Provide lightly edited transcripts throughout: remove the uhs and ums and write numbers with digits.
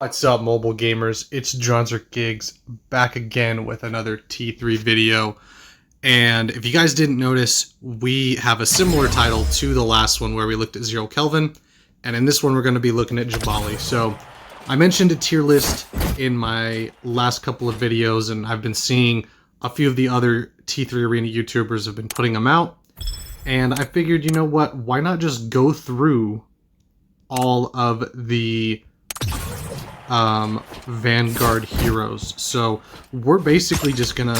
What's up, mobile gamers? It's Dronzer Gigs back again with another T3 video. And if you guys didn't notice, we have a similar title to the last one where we looked at 0 Kelvin. And in this one, we're going to be looking at Jabali. So I mentioned a tier list in my last couple of videos, and I've been seeing a few of the other T3 Arena YouTubers have been putting them out. And I figured, you know what, why not just go through all of the Vanguard heroes. So we're basically just gonna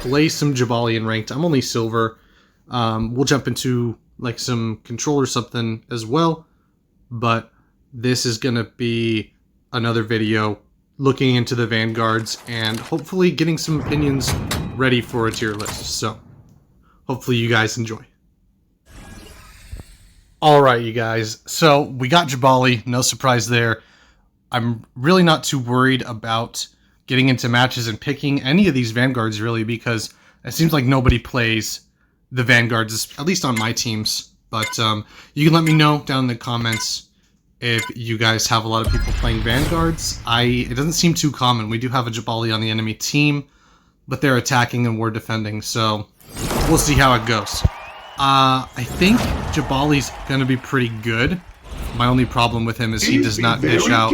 play some Jabali in ranked. I'm only silver. We'll jump into like some control or something as well, but this is gonna be another video looking into the Vanguards and hopefully getting some opinions ready for a tier list. So hopefully you guys enjoy. Alright, you guys, so we got Jabali, no surprise there. I'm really not too worried about getting into matches and picking any of these Vanguards, really, because it seems like nobody plays the Vanguards, at least on my teams. But you can let me know down in the comments if you guys have a lot of people playing Vanguards. It doesn't seem too common. We do have a Jabali on the enemy team, but they're attacking and we're defending, so we'll see how it goes. I think Jabali's going to be pretty good. My only problem with him is he does not dish out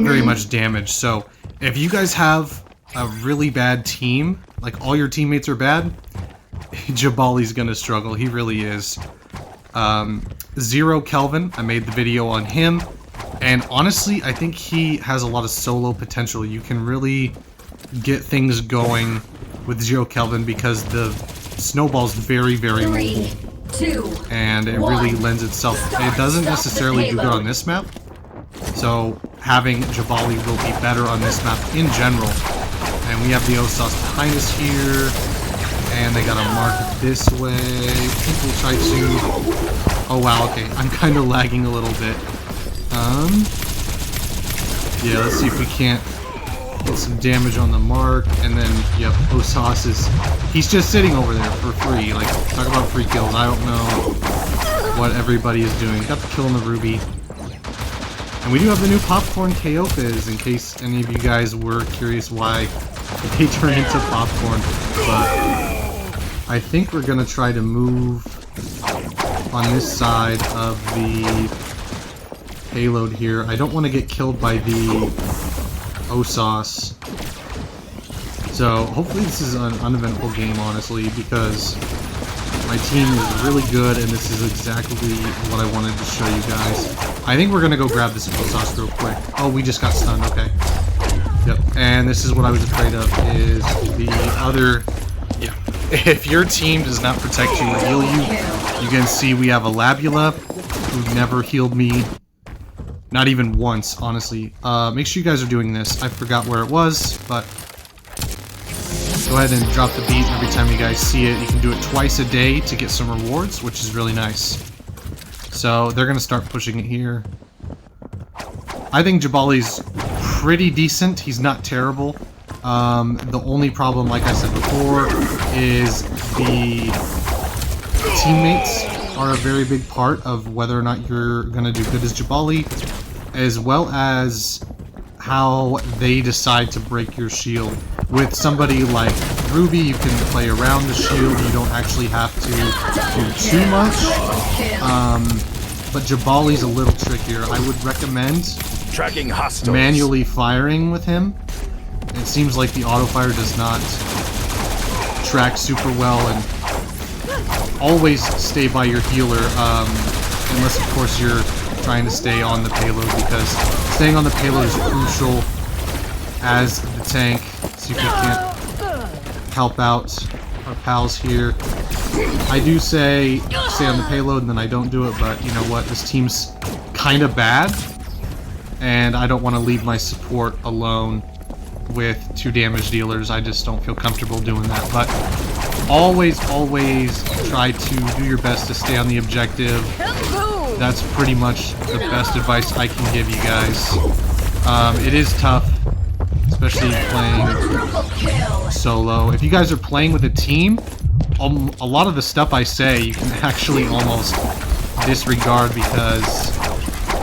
very much damage. So if you guys have a really bad team, like all your teammates are bad, Jabali's going to struggle. He really is. 0 Kelvin, I made the video on him. And honestly, I think he has a lot of solo potential. You can really get things going with 0 Kelvin because the snowball's very, very mobile. And it really lends itself. It doesn't necessarily do good on this map, so having Jabali will be better on this map in general. And we have the OSAS behind us here, and they got a mark this way. People try to... Oh wow, okay, I'm kind of lagging a little bit. Yeah, let's see if we can't get some damage on the mark, and then, yep, OSAS is... He's just sitting over there for free. Like, talk about free kills. I don't know what everybody is doing. Got the kill on the Ruby. And we do have the new Popcorn KO Fizz, in case any of you guys were curious why they turn into popcorn. But I think we're going to try to move on this side of the payload here. I don't want to get killed by the OSAS. So hopefully this is an uneventful game, honestly, because my team is really good and this is exactly what I wanted to show you guys. I think we're gonna go grab this OSAS real quick. Oh, we just got stunned, okay. Yep, and this is what I was afraid of, is the other... Yeah, if your team does not protect you or heal you, you can see we have a Labula who never healed me. Not even once, honestly. Make sure you guys are doing this. I forgot where it was, but go ahead and drop the beat every time you guys see it. You can do it twice a day to get some rewards, which is really nice. So they're going to start pushing it here. I think Jabali's pretty decent. He's not terrible. The only problem, like I said before, is the teammates are a very big part of whether or not you're going to do good as Jabali, as well as how they decide to break your shield. With somebody like Ruby, you can play around the shield, you don't actually have to do too much. But Jabali's a little trickier. I would recommend manually firing with him. It seems like the auto fire does not track super well, and always stay by your healer, unless of course you're trying to stay on the payload, because staying on the payload is crucial as the tank. See if we can't help out our pals here. I do say stay on the payload and then I don't do it, but you know what, this team's kind of bad and I don't want to leave my support alone with 2 damage dealers. I just don't feel comfortable doing that. But always try to do your best to stay on the objective. That's pretty much the best advice I can give you guys. It is tough, especially playing solo. If you guys are playing with a team, a lot of the stuff I say you can actually almost disregard, because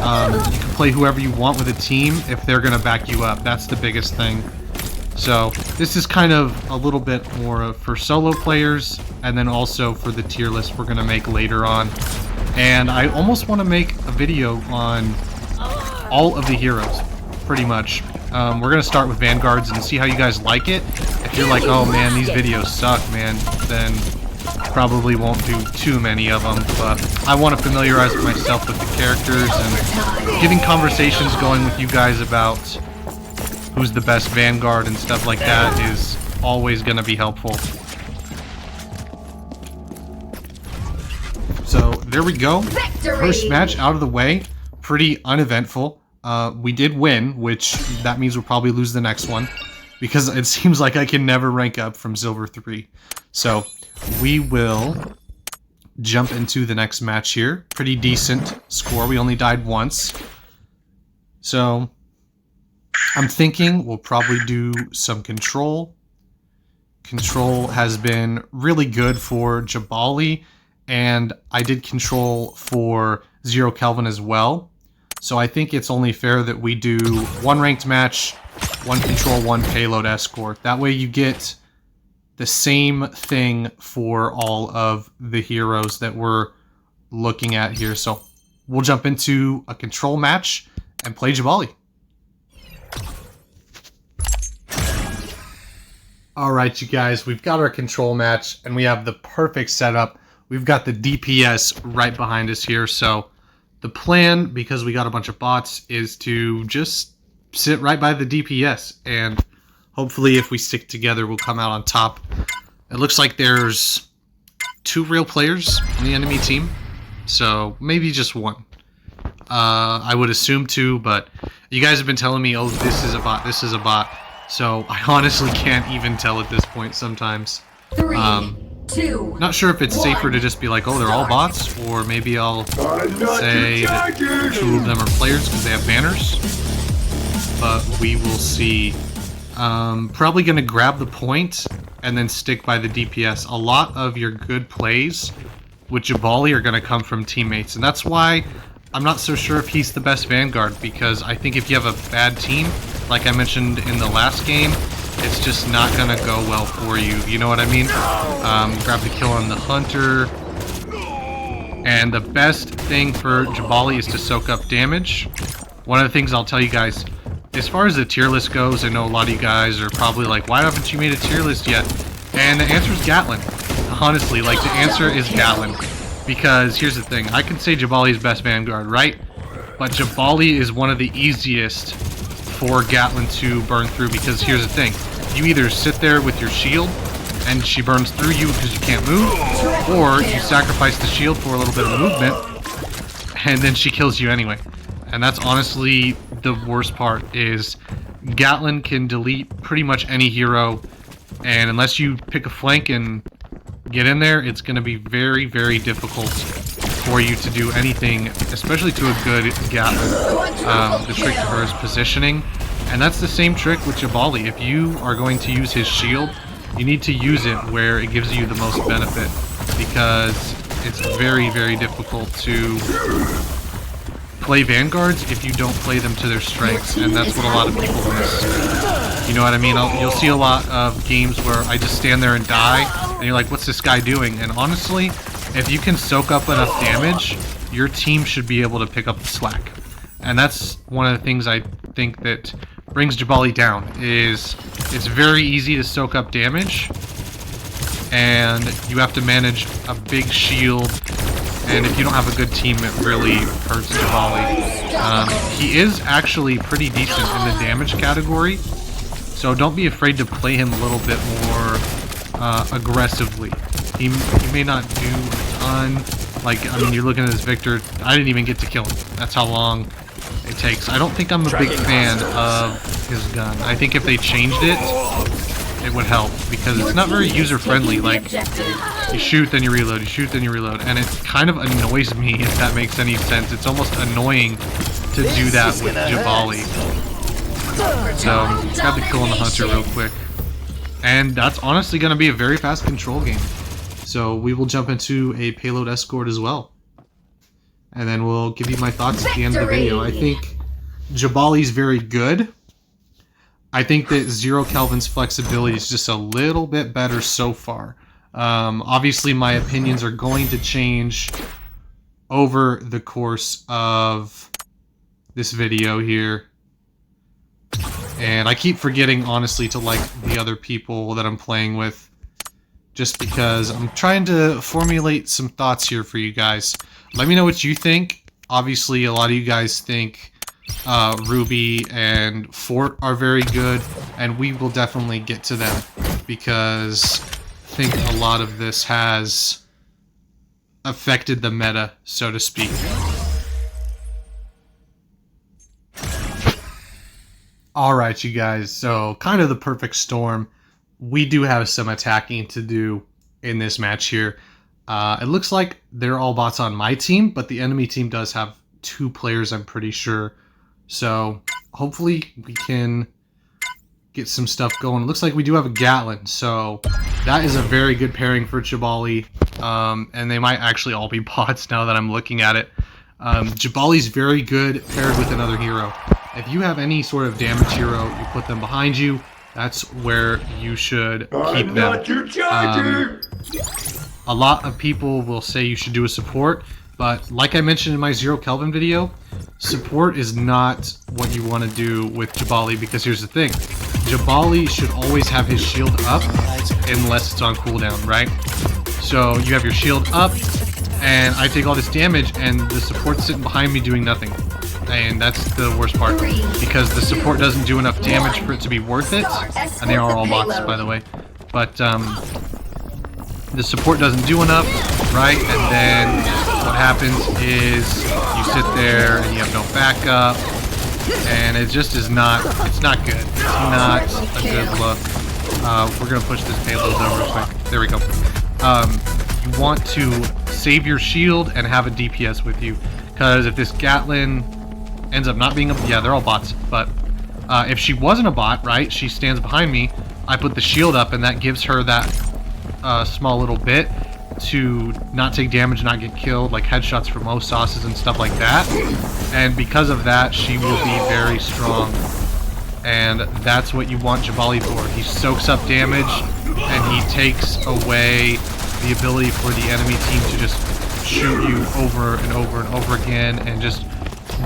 You can play whoever you want with a team if they're going to back you up. That's the biggest thing. So this is kind of a little bit more for solo players, and then also for the tier list we're going to make later on. And I almost want to make a video on all of the heroes, pretty much. We're going to start with Vanguards and see how you guys like it. If you're like, oh man, these videos suck, man, then probably won't do too many of them. But I want to familiarize myself with the characters, and getting conversations going with you guys about who's the best Vanguard and stuff like that is always going to be helpful. So there we go. Victory! First match out of the way. Pretty uneventful. We did win, which that means we'll probably lose the next one, because it seems like I can never rank up from Silver 3. So we will jump into the next match here. Pretty decent score. We only died once. So I'm thinking we'll probably do some control. Control has been really good for Jabali, and I did control for Zero Kelvin as well. So I think it's only fair that we do one ranked match, one control, one payload escort. That way you get the same thing for all of the heroes that we're looking at here. So we'll jump into a control match and play Jabali. Alright, you guys, we've got our control match, and we have the perfect setup. We've got the DPS right behind us here, so the plan, because we got a bunch of bots, is to just sit right by the DPS, and hopefully if we stick together, we'll come out on top. It looks like there's 2 real players on the enemy team, so maybe just 1. I would assume 2, but you guys have been telling me, oh, this is a bot, this is a bot. So I honestly can't even tell at this point sometimes. 3, 2, not sure if it's safer to just be like, oh, they're all bots, or maybe I'll say that 2 of them are players because they have banners. But we will see. Probably going to grab the point and then stick by the DPS. A lot of your good plays with Jabali are going to come from teammates, and that's why I'm not so sure if he's the best Vanguard, because I think if you have a bad team, like I mentioned in the last game, it's just not going to go well for you. You know what I mean? Grab the kill on the Hunter. And the best thing for Jabali is to soak up damage. One of the things I'll tell you guys, as far as the tier list goes, I know a lot of you guys are probably like, why haven't you made a tier list yet? And the answer is Gatlin. Honestly, like, the answer is Gatlin. Because here's the thing, I can say Jabali is best Vanguard, right? But Jabali is one of the easiest for Gatlin to burn through, because here's the thing, you either sit there with your shield and she burns through you because you can't move, or you sacrifice the shield for a little bit of movement and then she kills you anyway. And that's honestly the worst part, is Gatlin can delete pretty much any hero, and unless you pick a flank and get in there, it's going to be very, very difficult for you to do anything, especially to a good Gatlin. The trick to her is positioning, and that's the same trick with Jabali. If you are going to use his shield, you need to use it where it gives you the most benefit, because it's very, very difficult to play Vanguards if you don't play them to their strengths, and that's what a lot of people miss. You know what I mean? You'll see a lot of games where I just stand there and die, and you're like, what's this guy doing? And honestly, if you can soak up enough damage, your team should be able to pick up the slack. And that's one of the things I think that brings Jabali down, is it's very easy to soak up damage, and you have to manage a big shield, and if you don't have a good team, it really hurts Jabali. He is actually pretty decent in the damage category, so don't be afraid to play him a little bit more aggressively. He may not do a ton. Like, I mean, you're looking at this Victor. I didn't even get to kill him. That's how long it takes. I don't think I'm a big fan of his gun. I think if they changed it, it would help, because it's not very user-friendly. Like, you shoot, then you reload, you shoot, then you reload, and it kind of annoys me, if that makes any sense. It's almost annoying to do that with Jabali. So, grab the kill on the Hunter real quick. And that's honestly going to be a very fast control game. So we will jump into a payload escort as well. and then we'll give you my thoughts at the end of the video. I think Jabali's very good. I think that Zero Kelvin's flexibility is just a little bit better so far. Obviously, my opinions are going to change over the course of this video here. And I keep forgetting, honestly, to like the other people that I'm playing with. Just because I'm trying to formulate some thoughts here for you guys. Let me know what you think. Obviously, a lot of you guys think Ruby and Fort are very good, and we will definitely get to them because I think a lot of this has affected the meta, so to speak. Alright, you guys, so kind of the perfect storm. We do have some attacking to do in this match here. It looks like they're all bots on my team, but the enemy team does have 2 players, I'm pretty sure. So hopefully we can get some stuff going. It looks like we do have a Gatlin, so that is a very good pairing for Jabali. And they might actually all be bots now that I'm looking at it. Jabali's very good paired with another hero. If you have any sort of damage hero, you put them behind you. That's where you should keep them. A lot of people will say you should do a support, but like I mentioned in my Zero Kelvin video, support is not what you want to do with Jabali, because here's the thing. Jabali should always have his shield up unless it's on cooldown, right? So you have your shield up, and I take all this damage, and the support's sitting behind me doing nothing. And that's the worst part, because the support doesn't do enough damage for it to be worth it. And they are all bots, by the way. But the support doesn't do enough, right? And then what happens is you sit there and you have no backup, and it just is not, it's not good. It's not a good look. We're gonna push this payload over real quick. There we go. You want to save your shield and have a DPS with you, because if this Gatlin ends up not being a, yeah, they're all bots, but if she wasn't a bot, right, she stands behind me, I put the shield up, and that gives her that small little bit to not take damage, not get killed, like headshots from Osas's and stuff like that. And because of that, she will be very strong, and that's what you want Jabali for. He soaks up damage, and he takes away the ability for the enemy team to just shoot you over and over and over again and just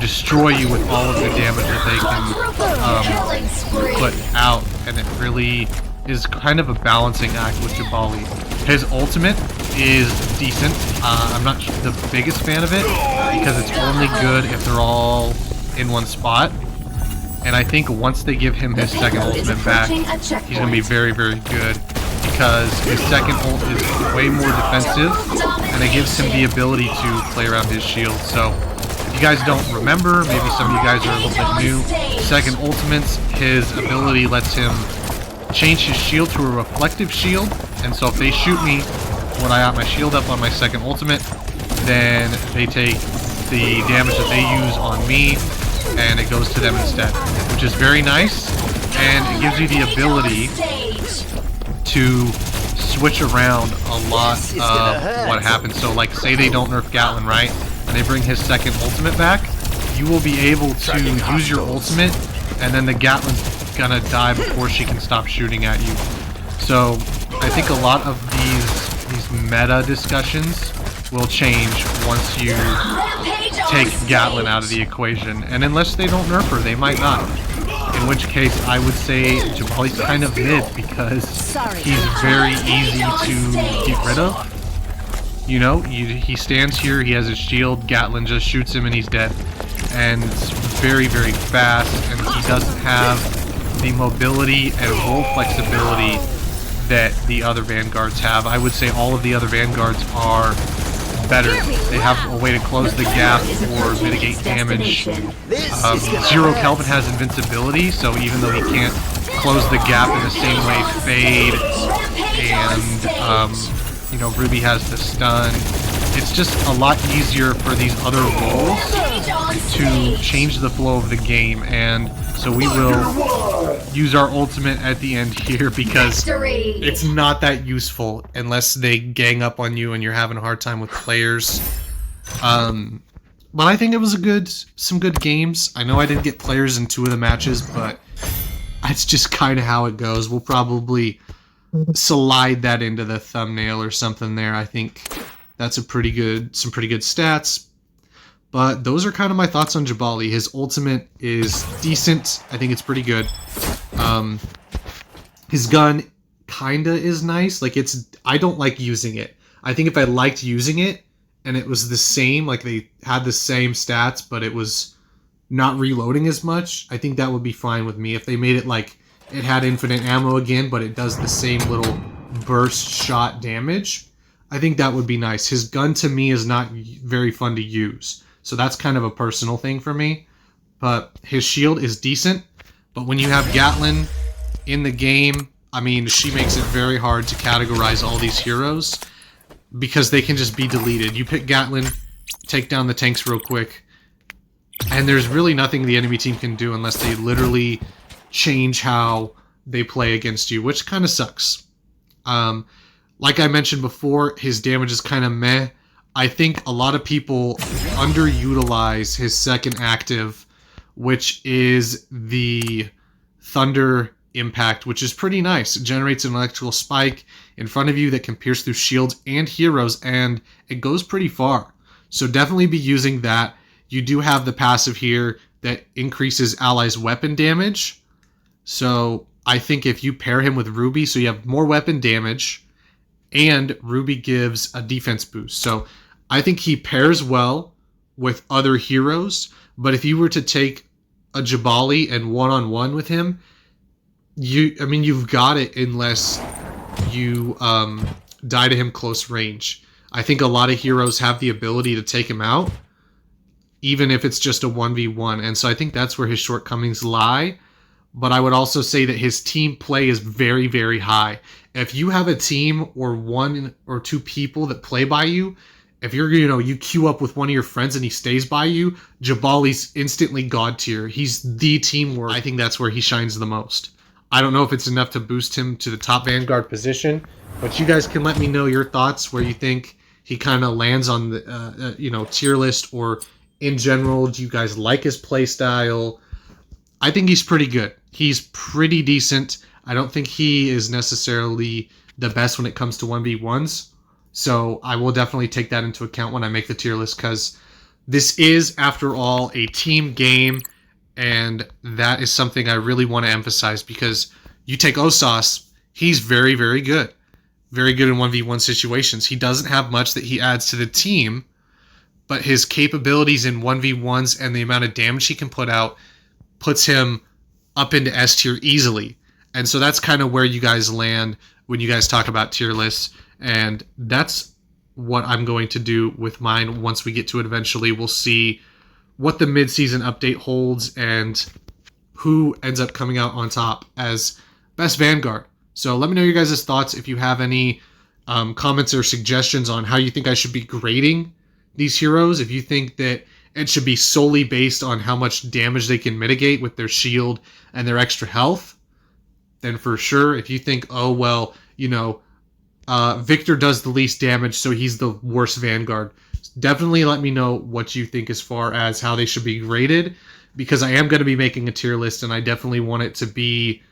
destroy you with all of the damage that they can put out. And it really is kind of a balancing act with Jabali. His ultimate is decent. I'm not the biggest fan of it because it's only good if they're all in one spot. And I think once they give him his second ultimate back, he's going to be very, very good, because his second ult is way more defensive, and it gives him the ability to play around his shield. So if you guys don't remember, maybe some of you guys are a little bit new, second ultimates, his ability lets him change his shield to a reflective shield, and so if they shoot me when I got my shield up on my second ultimate, then they take the damage that they use on me, and it goes to them instead, which is very nice, and it gives you the ability to switch around a lot of what happens. So like, say they don't nerf Gatlin, right, and they bring his second ultimate back, you will be able to use your ultimate, and then the Gatlin's gonna die before she can stop shooting at you. So I think a lot of these meta discussions will change once you take Gatlin out of the equation, and unless they don't nerf her, they might not. In which case, I would say Jabali's kind of mid, because he's very easy to get rid of. You know, he stands here, he has his shield, Gatlin just shoots him and he's dead. And it's very, very fast, and he doesn't have the mobility and roll flexibility that the other Vanguards have. I would say all of the other Vanguards are better. They have a way to close the gap or mitigate damage. Zero Kelvin has invincibility, so even though he can't close the gap in the same way Fade and you know, Ruby has the stun, it's just a lot easier for these other roles to change the flow of the game. And so we will use our ultimate at the end here, because it's not that useful unless they gang up on you and you're having a hard time with players. But I think it was some good games. I know I didn't get players in 2 of the matches, but that's just kind of how it goes. We'll probably slide that into the thumbnail or something there. I think that's some pretty good stats. But those are kind of my thoughts on Jabali. His ultimate is decent. I think it's pretty good. His gun kinda is nice. Like, I don't like using it. I think if I liked using it and it was the same, like they had the same stats, but it was not reloading as much, I think that would be fine with me. If they made it like it had infinite ammo again, but it does the same little burst shot damage, I think that would be nice. His gun to me is not very fun to use. So that's kind of a personal thing for me. But his shield is decent. But when you have Gatlin in the game, I mean, she makes it very hard to categorize all these heroes because they can just be deleted. You pick Gatlin, take down the tanks real quick, and there's really nothing the enemy team can do unless they literally change how they play against you, which kind of sucks. Like I mentioned before, his damage is kind of meh. I think a lot of people underutilize his second active, which is the Thunder Impact, which is pretty nice. It generates an electrical spike in front of you that can pierce through shields and heroes, and it goes pretty far. So definitely be using that. You do have the passive here that increases allies' weapon damage. So I think if you pair him with Ruby, so you have more weapon damage, and Ruby gives a defense boost. So I think he pairs well with other heroes, but if you were to take a Jabali and one-on-one with him, you've got it unless you die to him close range. I think a lot of heroes have the ability to take him out, even if it's just a 1v1, and so I think that's where his shortcomings lie. But I would also say that his team play is very, very high. If you have a team or 1 or 2 people that play by you, if you queue up with one of your friends and he stays by you, Jabali's instantly god tier. He's the teamwork. I think that's where he shines the most. I don't know if it's enough to boost him to the top Vanguard position, but you guys can let me know your thoughts where you think he kind of lands on the tier list, or in general, do you guys like his play style? I think he's pretty good. He's pretty decent. I don't think he is necessarily the best when it comes to 1v1s. So I will definitely take that into account when I make the tier list, because this is, after all, a team game, and that is something I really want to emphasize, because you take Osas, he's very, very good. Very good in 1v1 situations. He doesn't have much that he adds to the team, but his capabilities in 1v1s and the amount of damage he can put out puts him up into S tier easily. And so that's kind of where you guys land when you guys talk about tier lists. And that's what I'm going to do with mine once we get to it eventually. We'll see what the mid-season update holds and who ends up coming out on top as best Vanguard. So let me know your guys' thoughts. If you have any comments or suggestions on how you think I should be grading these heroes, if you think that it should be solely based on how much damage they can mitigate with their shield and their extra health, then for sure. If you think, oh, well, Victor does the least damage, so he's the worst Vanguard, definitely let me know what you think as far as how they should be graded, because I am going to be making a tier list, and I definitely want it to be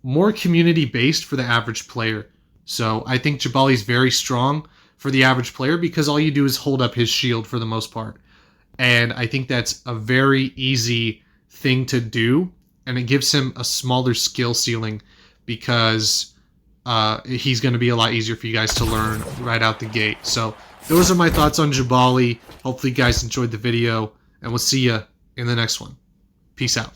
more community-based for the average player. So I think Jabali's very strong for the average player because all you do is hold up his shield for the most part. And I think that's a very easy thing to do, and it gives him a smaller skill ceiling because he's going to be a lot easier for you guys to learn right out the gate. So those are my thoughts on Jabali. Hopefully you guys enjoyed the video, and we'll see you in the next one. Peace out.